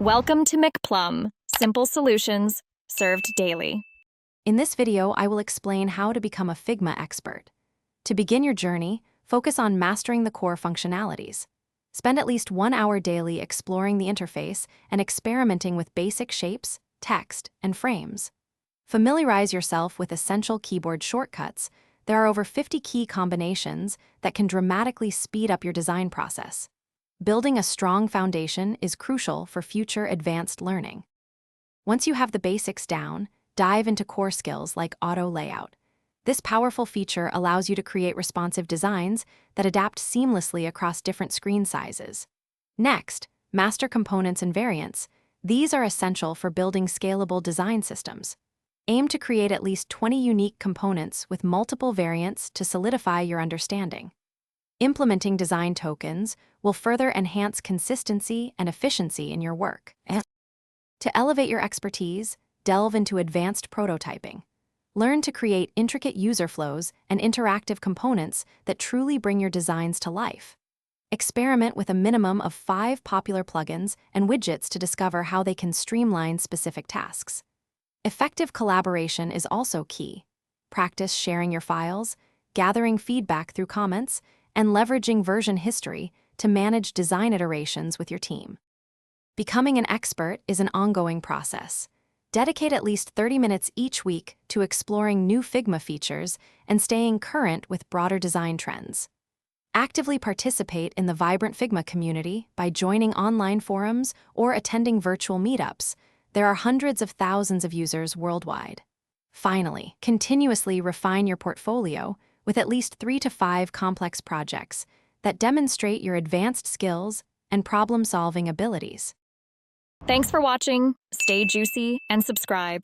Welcome to McPlum, simple solutions served daily. In this video, I will explain how to become a Figma expert. To begin your journey, focus on mastering the core functionalities. Spend at least 1 hour daily exploring the interface and experimenting with basic shapes, text, and frames. Familiarize yourself with essential keyboard shortcuts. There are over 50 key combinations that can dramatically speed up your design process. Building a strong foundation is crucial for future advanced learning. Once you have the basics down, dive into core skills like auto layout. This powerful feature allows you to create responsive designs that adapt seamlessly across different screen sizes. Next, master components and variants. These are essential for building scalable design systems. Aim to create at least 20 unique components with multiple variants to solidify your understanding. Implementing design tokens will further enhance consistency and efficiency in your work. To elevate your expertise, delve into advanced prototyping. Learn to create intricate user flows and interactive components that truly bring your designs to life. Experiment with a minimum of 5 popular plugins and widgets to discover how they can streamline specific tasks. Effective collaboration is also key. Practice sharing your files, gathering feedback through comments, and leveraging version history to manage design iterations with your team. Becoming an expert is an ongoing process. Dedicate at least 30 minutes each week to exploring new Figma features and staying current with broader design trends. Actively participate in the vibrant Figma community by joining online forums or attending virtual meetups. There are hundreds of thousands of users worldwide. Finally, continuously refine your portfolio with at least 3 to 5 complex projects that demonstrate your advanced skills and problem-solving abilities. Thanks for watching. Stay juicy and subscribe.